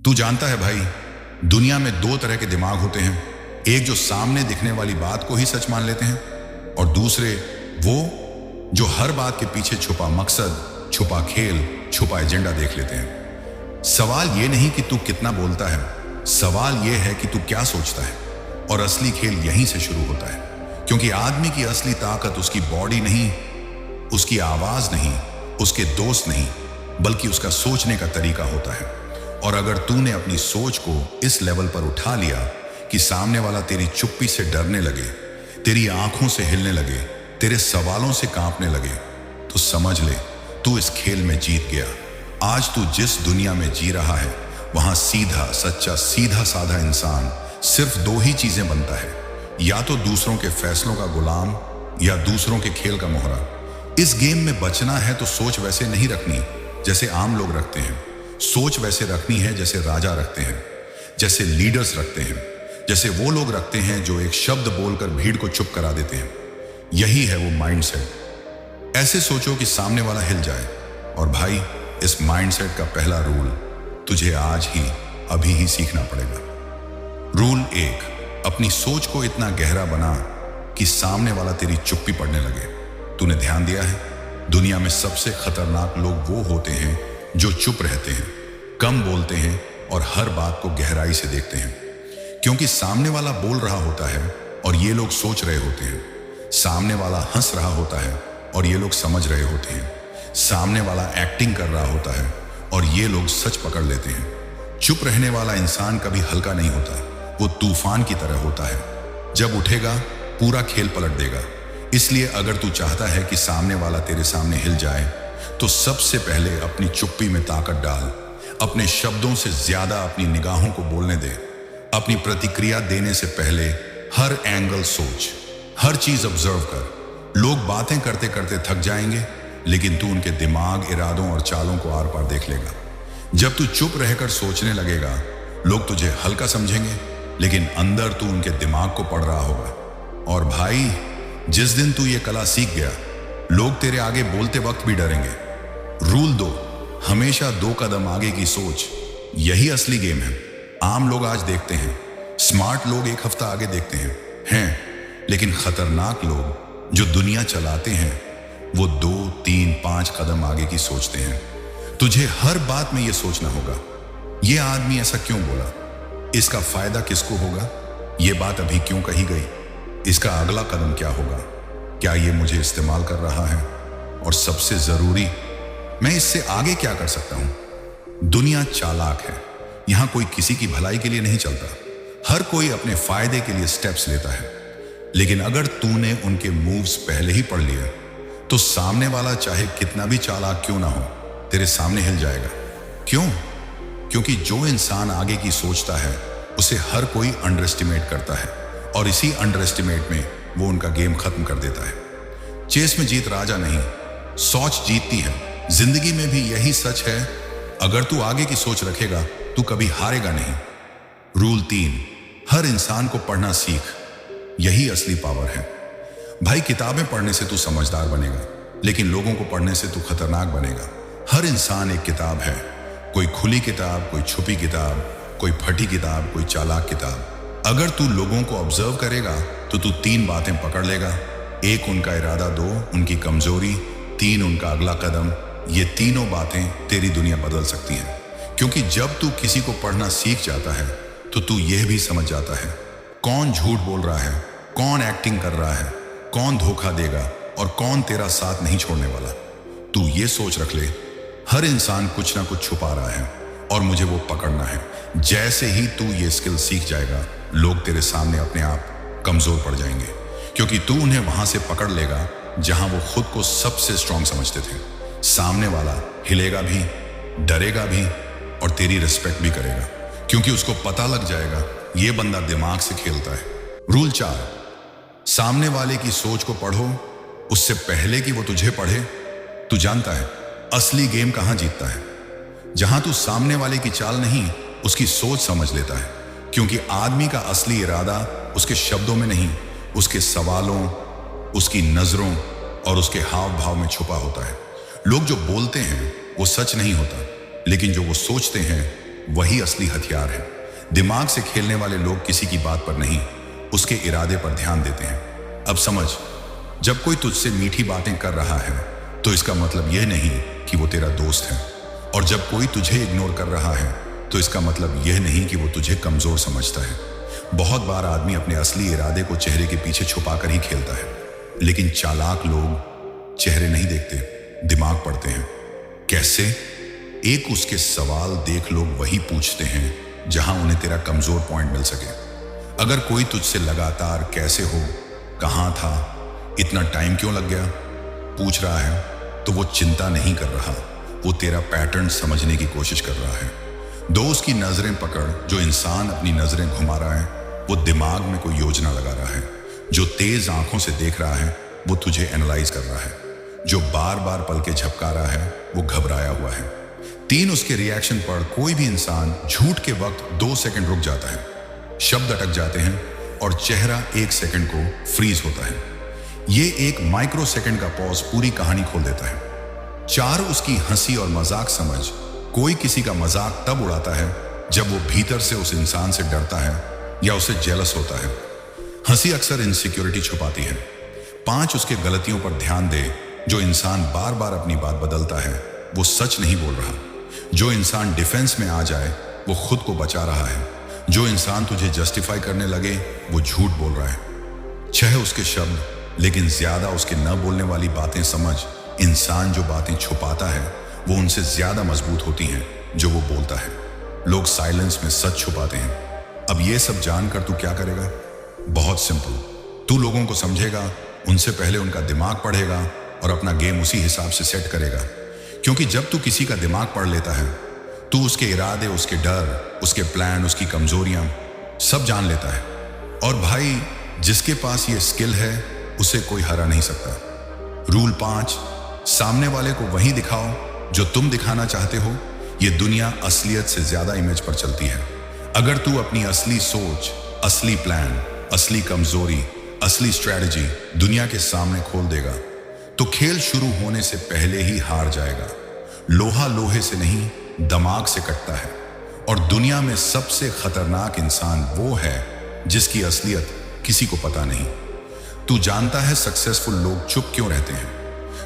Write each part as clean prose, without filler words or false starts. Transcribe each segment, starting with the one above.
तू जानता है भाई, दुनिया में दो तरह के दिमाग होते हैं। एक जो सामने दिखने वाली बात को ही सच मान लेते हैं, और दूसरे वो जो हर बात के पीछे छुपा मकसद, छुपा खेल, छुपा एजेंडा देख लेते हैं। सवाल ये नहीं कि तू कितना बोलता है, सवाल ये है कि तू क्या सोचता है। और असली खेल यहीं से शुरू होता है, क्योंकि आदमी की असली ताकत उसकी बॉडी नहीं, उसकी आवाज नहीं, उसके दोस्त नहीं, बल्कि उसका सोचने का तरीका होता है। और अगर तूने अपनी सोच को इस लेवल पर उठा लिया कि सामने वाला तेरी चुप्पी से डरने लगे, तेरी आंखों से हिलने लगे, तेरे सवालों से कांपने लगे, तो समझ ले तू इस खेल में जीत गया। आज तू जिस दुनिया में जी रहा है, वहां सीधा सच्चा सीधा साधा इंसान सिर्फ दो ही चीजें बनता है, या तो दूसरों के फैसलों का गुलाम, या दूसरों के खेल का मोहरा। इस गेम में बचना है तो सोच वैसे नहीं रखनी जैसे आम लोग रखते हैं। सोच वैसे रखनी है जैसे राजा रखते हैं, जैसे लीडर्स रखते हैं, जैसे वो लोग रखते हैं जो एक शब्द बोलकर भीड़ को चुप करा देते हैं। यही है वो माइंडसेट। ऐसे सोचो कि सामने वाला हिल जाए। और भाई, इस माइंडसेट का पहला रूल तुझे आज ही अभी ही सीखना पड़ेगा। रूल 1, अपनी सोच को इतना गहरा बना कि सामने वाला तेरी चुप्पी पड़ने लगे। तूने ध्यान दिया है, दुनिया में सबसे खतरनाक लोग वो होते हैं जो चुप रहते हैं, कम बोलते हैं और हर बात को गहराई से देखते हैं। क्योंकि सामने वाला बोल रहा होता है और ये लोग सोच रहे होते हैं। सामने वाला हंस रहा होता है और ये लोग समझ रहे होते हैं। सामने वाला एक्टिंग कर रहा होता है और ये लोग सच पकड़ लेते हैं। चुप रहने वाला इंसान कभी हल्का नहीं होता, वो तूफान की तरह होता है। जब उठेगा पूरा खेल पलट देगा। इसलिए अगर तू चाहता है कि सामने वाला तेरे सामने हिल जाए, तो सबसे पहले अपनी चुप्पी में ताकत डाल। अपने शब्दों से ज्यादा अपनी निगाहों को बोलने दे। अपनी प्रतिक्रिया देने से पहले हर एंगल सोच, हर चीज ऑब्जर्व कर। लोग बातें करते करते थक जाएंगे, लेकिन तू उनके दिमाग, इरादों और चालों को आर पार देख लेगा। जब तू चुप रहकर सोचने लगेगा, लोग तुझे हल्का समझेंगे, लेकिन अंदर तू उनके दिमाग को पढ़ रहा होगा। और भाई, जिस दिन तू ये कला सीख गया, लोग तेरे आगे बोलते वक्त भी डरेंगे। रूल 2, हमेशा 2 कदम आगे की सोच। यही असली गेम है। आम लोग आज देखते हैं, स्मार्ट लोग एक हफ्ता आगे देखते हैं, लेकिन खतरनाक लोग जो दुनिया चलाते हैं, वो 2, 3, 5 कदम आगे की सोचते हैं। तुझे हर बात में ये सोचना होगा, ये आदमी ऐसा क्यों बोला, इसका फायदा किसको होगा, ये बात अभी क्यों कही गई, इसका अगला कदम क्या होगा, क्या ये मुझे इस्तेमाल कर रहा है, और सबसे जरूरी, मैं इससे आगे क्या कर सकता हूं। दुनिया चालाक है, यहां कोई किसी की भलाई के लिए नहीं चलता। हर कोई अपने फायदे के लिए स्टेप्स लेता है। लेकिन अगर तूने उनके मूव्स पहले ही पढ़ लिए, तो सामने वाला चाहे कितना भी चालाक क्यों ना हो, तेरे सामने हिल जाएगा। क्यों? क्योंकि जो इंसान आगे की सोचता है, उसे हर कोई अंडर एस्टिमेट करता है, और इसी अंडर एस्टिमेट में वो उनका गेम खत्म कर देता है। चेस में जीत राजा नहीं, सोच जीतती है। जिंदगी में भी यही सच है। अगर तू आगे की सोच रखेगा, तू कभी हारेगा नहीं। रूल 3, हर इंसान को पढ़ना सीख। यही असली पावर है। भाई, किताबें पढ़ने से तू समझदार बनेगा, लेकिन लोगों को पढ़ने से तू खतरनाक बनेगा। हर इंसान एक किताब है, कोई खुली किताब, कोई छुपी किताब, कोई फटी किताब, कोई चालाक किताब। अगर तू लोगों को ऑब्जर्व करेगा, तो तू 3 बातें पकड़ लेगा। 1, उनका इरादा, 2, उनकी कमजोरी, 3, उनका अगला कदम। ये तीनों बातें तेरी दुनिया बदल सकती हैं। क्योंकि जब तू किसी को पढ़ना सीख जाता है, तो तू यह भी समझ जाता है कौन झूठ बोल रहा है, कौन एक्टिंग कर रहा है, कौन धोखा देगा और कौन तेरा साथ नहीं छोड़ने वाला। तू ये सोच रख ले, हर इंसान कुछ ना कुछ छुपा रहा है और मुझे वो पकड़ना है। जैसे ही तू ये स्किल सीख जाएगा, लोग तेरे सामने अपने आप कमजोर पड़ जाएंगे, क्योंकि तू उन्हें वहां से पकड़ लेगा जहां वो खुद को सबसे स्ट्रांग समझते थे। सामने वाला हिलेगा भी, डरेगा भी और तेरी रिस्पेक्ट भी करेगा, क्योंकि उसको पता लग जाएगा ये बंदा दिमाग से खेलता है। रूल 4, सामने वाले की सोच को पढ़ो उससे पहले कि वो तुझे पढ़े। तू जानता है असली गेम कहां जीतता है? जहां तू सामने वाले की चाल नहीं, उसकी सोच समझ लेता है। क्योंकि आदमी का असली इरादा उसके शब्दों में नहीं, उसके सवालों, उसकी नजरों और उसके हाव भाव में छुपा होता है। लोग जो बोलते हैं वो सच नहीं होता, लेकिन जो वो सोचते हैं वही असली हथियार है। दिमाग से खेलने वाले लोग किसी की बात पर नहीं, उसके इरादे पर ध्यान देते हैं। अब समझ, जब कोई तुझसे मीठी बातें कर रहा है तो इसका मतलब यह नहीं कि वो तेरा दोस्त है, और जब कोई तुझे इग्नोर कर रहा है तो इसका मतलब यह नहीं कि वो तुझे कमजोर समझता है। बहुत बार आदमी अपने असली इरादे को चेहरे के पीछे छुपा कर ही खेलता है, लेकिन चालाक लोग चेहरे नहीं देखते, दिमाग पढ़ते हैं। कैसे? एक उसके सवाल देख लोग वही पूछते हैं जहां उन्हें तेरा कमजोर पॉइंट मिल सके। अगर कोई तुझसे लगातार कैसे हो, कहां था, इतना टाइम क्यों लग गया पूछ रहा है, तो वो चिंता नहीं कर रहा, वो तेरा पैटर्न समझने की कोशिश कर रहा है। दोस्त की नजरें पकड़, जो इंसान अपनी नजरें घुमा रहा है वो दिमाग में कोई योजना लगा रहा है। जो तेज आंखों से देख रहा है वो तुझे एनालाइज कर रहा है। जो बार बार पल के झपका रहा है वो घबराया हुआ है। 3 उसके रिएक्शन पर कोई भी इंसान झूठ के वक्त 2 सेकंड रुक जाता है, शब्द अटक जाते हैं और चेहरा 1 सेकंड को फ्रीज होता है। ये एक माइक्रो सेकंड का पॉज पूरी कहानी खोल देता है। 4 उसकी हंसी और मजाक समझ, कोई किसी का मजाक तब उड़ाता है जब वो भीतर से उस इंसान से डरता है या उसे जेलस होता है। हंसी अक्सर इनसिक्योरिटी छुपाती है। 5 उसके गलतियों पर ध्यान दे, जो इंसान बार बार अपनी बात बदलता है वो सच नहीं बोल रहा। जो इंसान डिफेंस में आ जाए वो खुद को बचा रहा है। जो इंसान तुझे जस्टिफाई करने लगे वो झूठ बोल रहा है। 6 उसके शब्द, लेकिन ज्यादा उसके न बोलने वाली बातें समझ, इंसान जो बातें छुपाता है वो उनसे ज्यादा मजबूत होती हैं जो वो बोलता है। लोग साइलेंस में सच छुपाते हैं। अब ये सब जानकर तू क्या करेगा? बहुत सिंपल, तू लोगों को समझेगा, उनसे पहले उनका दिमाग पढ़ेगा और अपना गेम उसी हिसाब से सेट करेगा। क्योंकि जब तू किसी का दिमाग पढ़ लेता है तू उसके इरादे, उसके डर, उसके प्लान, उसकी कमजोरियां सब जान लेता है। और भाई, जिसके पास ये स्किल है उसे कोई हरा नहीं सकता। रूल 5, सामने वाले को वही दिखाओ जो तुम दिखाना चाहते हो। ये दुनिया असलियत से ज्यादा इमेज पर चलती है। अगर तू अपनी असली सोच, असली प्लान, असली कमजोरी, असली स्ट्रैटेजी दुनिया के सामने खोल देगा तो खेल शुरू होने से पहले ही हार जाएगा। लोहा लोहे से नहीं, दिमाग से कटता है। और दुनिया में सबसे खतरनाक इंसान वो है जिसकी असलियत किसी को पता नहीं। तू जानता है सक्सेसफुल लोग चुप क्यों रहते हैं?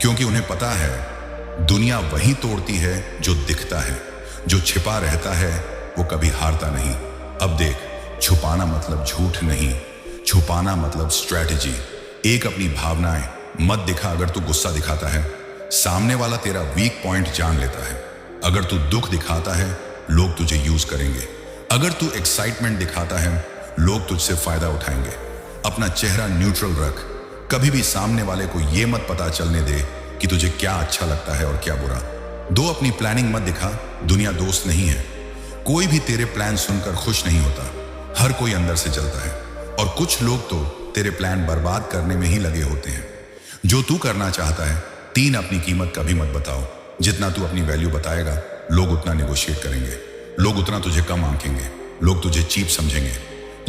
क्योंकि उन्हें पता है दुनिया वही तोड़ती है जो दिखता है। जो छिपा रहता है वो कभी हारता नहीं। अब देख, छुपाना मतलब झूठ नहीं, छुपाना मतलब स्ट्रैटेजी। एक अपनी भावनाएं मत दिखा। अगर तू गुस्सा दिखाता है सामने वाला तेरा वीक पॉइंट जान लेता है। अगर तू दुख दिखाता है लोग तुझे यूज करेंगे। अगर तू एक्साइटमेंट दिखाता है लोग तुझसे फायदा उठाएंगे। अपना चेहरा न्यूट्रल रख। कभी भी सामने वाले को यह मत पता चलने दे कि तुझे क्या अच्छा लगता है और क्या बुरा। अपनी प्लानिंग मत दिखा। दुनिया दोस्त नहीं है। कोई भी तेरे प्लान सुनकर खुश नहीं होता। हर कोई अंदर से जलता है। और कुछ लोग तो तेरे प्लान बर्बाद करने में ही लगे होते हैं। जो तू करना चाहता है, 3 अपनी कीमत कभी मत बताओ। जितना तू अपनी वैल्यू बताएगा लोग उतना नेगोशिएट करेंगे। लोग उतना तुझे कम आंकेंगे। लोग तुझे चीप समझेंगे।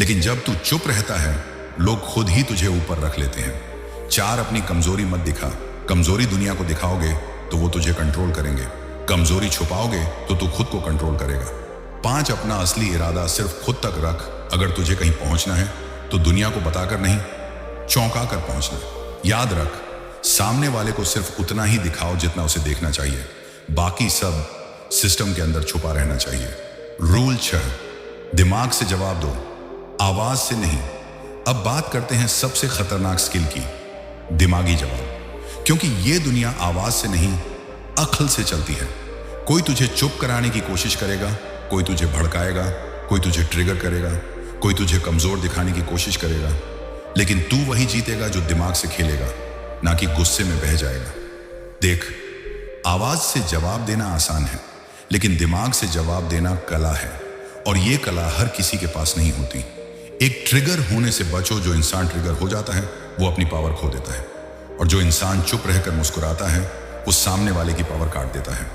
लेकिन जब तू चुप रहता है लोग खुद ही तुझे ऊपर रख लेते हैं। 4 अपनी कमजोरी मत दिखा। कमजोरी दुनिया को दिखाओगे तो वो तुझे कंट्रोल करेंगे। कमजोरी छुपाओगे तो तू खुद को कंट्रोल करेगा। 5 अपना असली इरादा सिर्फ खुद तक रख। अगर तुझे कहीं पहुंचना है तो दुनिया को बताकर नहीं, चौंका कर पहुंचना। याद रख, सामने वाले को सिर्फ उतना ही दिखाओ जितना उसे देखना चाहिए। बाकी सब सिस्टम के अंदर छुपा रहना चाहिए। रूल 6, दिमाग से जवाब दो, आवाज से नहीं। अब बात करते हैं सबसे खतरनाक स्किल की, दिमागी जवाब। क्योंकि ये दुनिया आवाज से नहीं, अक्ल से चलती है। कोई तुझे चुप कराने की कोशिश करेगा, कोई तुझे भड़काएगा, कोई तुझे ट्रिगर करेगा, कोई तुझे कमजोर दिखाने की कोशिश करेगा। लेकिन तू वही जीतेगा जो दिमाग से खेलेगा, ना कि गुस्से में बह जाएगा। देख, आवाज से जवाब देना आसान है, लेकिन दिमाग से जवाब देना कला है। और ये कला हर किसी के पास नहीं होती। एक ट्रिगर होने से बचो। जो इंसान ट्रिगर हो जाता है वो अपनी पावर खो देता है। और जो इंसान चुप रहकर मुस्कुराता है वो सामने वाले की पावर काट देता है।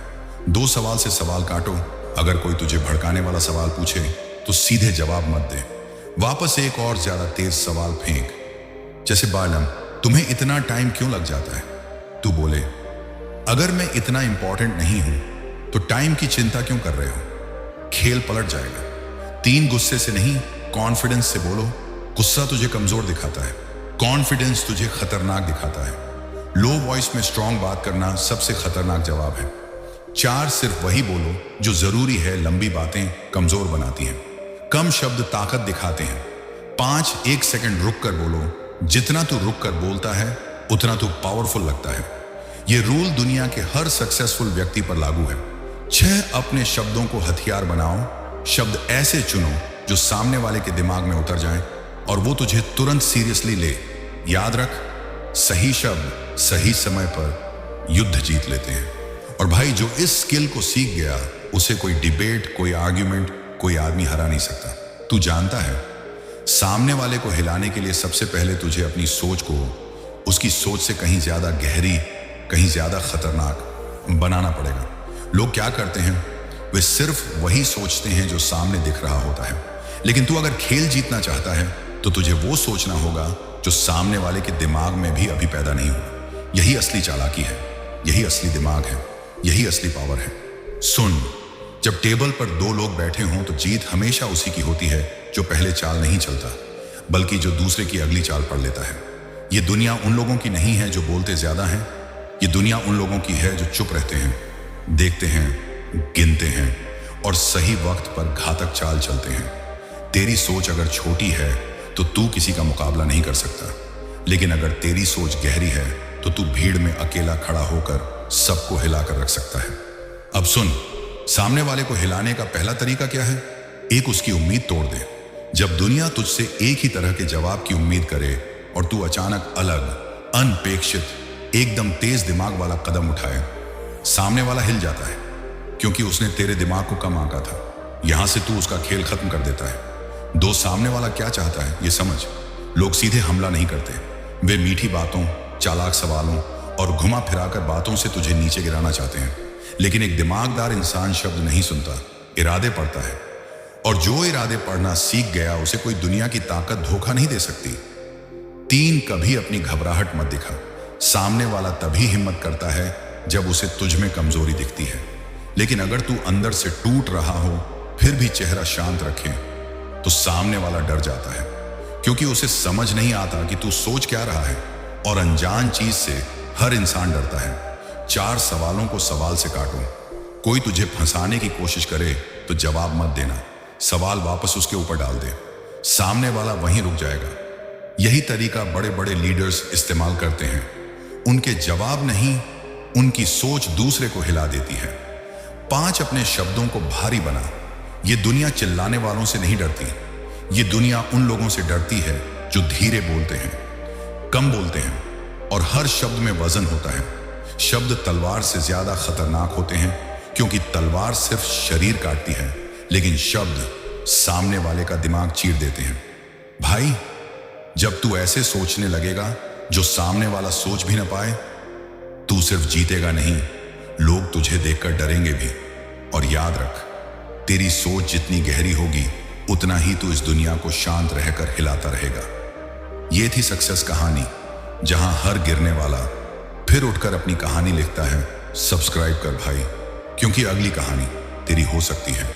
2 सवाल से सवाल काटो। अगर कोई तुझे भड़काने वाला सवाल पूछे तो सीधे जवाब मत दे, वापस एक और ज्यादा तेज सवाल फेंक। जैसे, बालम, तुम्हें इतना टाइम क्यों लग जाता है? तू बोले, अगर मैं इतना इंपॉर्टेंट नहीं हूं तो टाइम की चिंता क्यों कर रहे हो? खेल पलट जाएगा। 3 गुस्से से नहीं, कॉन्फिडेंस से बोलो। गुस्सा तुझे कमजोर दिखाता है, कॉन्फिडेंस तुझे खतरनाक दिखाता है। लो वॉइस में स्ट्रांग बात करना सबसे खतरनाक जवाब है। 4 सिर्फ वही बोलो जो जरूरी है, लंबी बातें कमजोर बनाती हैं। कम शब्द ताकत दिखाते हैं। 5 1 सेकंड रुक कर बोलो। जितना तू रुक कर बोलता है उतना तू पावरफुल लगता है। यह रूल दुनिया के हर सक्सेसफुल व्यक्ति पर लागू है। 6 अपने शब्दों को हथियार बनाओ। शब्द ऐसे चुनो जो सामने वाले के दिमाग में उतर जाएं और वो तुझे तुरंत सीरियसली ले। याद रख, सही शब्द सही समय पर युद्ध जीत लेते हैं। और भाई, जो इस स्किल को सीख गया उसे कोई डिबेट, कोई आर्ग्यूमेंट, कोई आदमी हरा नहीं सकता। तू जानता है, सामने वाले को हिलाने के लिए सबसे पहले तुझे अपनी सोच को उसकी सोच से कहीं ज्यादा गहरी, कहीं ज्यादा खतरनाक बनाना पड़ेगा। लोग क्या करते हैं, वे सिर्फ वही सोचते हैं जो सामने दिख रहा होता है। लेकिन तू अगर खेल जीतना चाहता है तो तुझे वो सोचना होगा जो सामने वाले के दिमाग में भी अभी पैदा नहीं हुआ। यही असली चालाकी है, यही असली दिमाग है, यही असली पावर है। सुन, जब टेबल पर 2 लोग बैठे हों तो जीत हमेशा उसी की होती है जो पहले चाल नहीं चलता, बल्कि जो दूसरे की अगली चाल पढ़ लेता है। ये दुनिया उन लोगों की नहीं है जो बोलते ज्यादा हैं, ये दुनिया उन लोगों की है जो चुप रहते हैं, देखते हैं, गिनते हैं और सही वक्त पर घातक चाल चलते हैं। तेरी सोच अगर छोटी है तो तू किसी का मुकाबला नहीं कर सकता, लेकिन अगर तेरी सोच गहरी है तो तू भीड़ में अकेला खड़ा होकर सबको हिलाकर रख सकता है। अब सुन, सामने वाले को हिलाने का पहला तरीका क्या है? एक, उसकी उम्मीद तोड़ दे। जब दुनिया तुझसे एक ही तरह के जवाब की उम्मीद करे और तू अचानक अलग, अनपेक्षित, एकदम तेज दिमाग वाला कदम उठाए, सामने वाला हिल जाता है, क्योंकि उसने तेरे दिमाग को कम आंका था। यहां से तू उसका खेल खत्म कर देता है। दोस्त, सामने वाला क्या चाहता है ये समझ। लोग सीधे हमला नहीं करते, वे मीठी बातों, चालाक सवालों और घुमा फिराकर बातों से तुझे नीचे गिराना चाहते हैं। लेकिन एक दिमागदार इंसान शब्द नहीं सुनता, इरादे पढ़ता है। और जो इरादे पढ़ना सीख गया उसे कोई दुनिया की ताकत धोखा नहीं दे सकती। 3, कभी अपनी घबराहट मत दिखा। सामने वाला तभी हिम्मत करता है जब उसे तुझ में कमजोरी दिखती है। लेकिन अगर तू अंदर से टूट रहा हो फिर भी चेहरा शांत रखे तो सामने वाला डर जाता है, क्योंकि उसे समझ नहीं आता कि तू सोच क्या रहा है। और अनजान चीज से हर इंसान डरता है। 4 सवालों को सवाल से काटो। कोई तुझे फंसाने की कोशिश करे तो जवाब मत देना, सवाल वापस उसके ऊपर डाल दे। सामने वाला वहीं रुक जाएगा। यही तरीका बड़े बड़े लीडर्स इस्तेमाल करते हैं। उनके जवाब नहीं, उनकी सोच दूसरे को हिला देती है। 5, अपने शब्दों को भारी बना। ये दुनिया चिल्लाने वालों से नहीं डरती, ये दुनिया उन लोगों से डरती है जो धीरे बोलते हैं, कम बोलते हैं और हर शब्द में वजन होता है। शब्द तलवार से ज्यादा खतरनाक होते हैं, क्योंकि तलवार सिर्फ शरीर काटती है, लेकिन शब्द सामने वाले का दिमाग चीर देते हैं। भाई, जब तू ऐसे सोचने लगेगा जो सामने वाला सोच भी ना पाए, तू सिर्फ जीतेगा नहीं, लोग तुझे देखकर डरेंगे भी। और याद रख, तेरी सोच जितनी गहरी होगी उतना ही तू इस दुनिया को शांत रहकर हिलाता रहेगा। ये थी सक्सेस कहानी, जहां हर गिरने वाला फिर उठकर अपनी कहानी लिखता है। सब्सक्राइब कर भाई, क्योंकि अगली कहानी तेरी हो सकती है।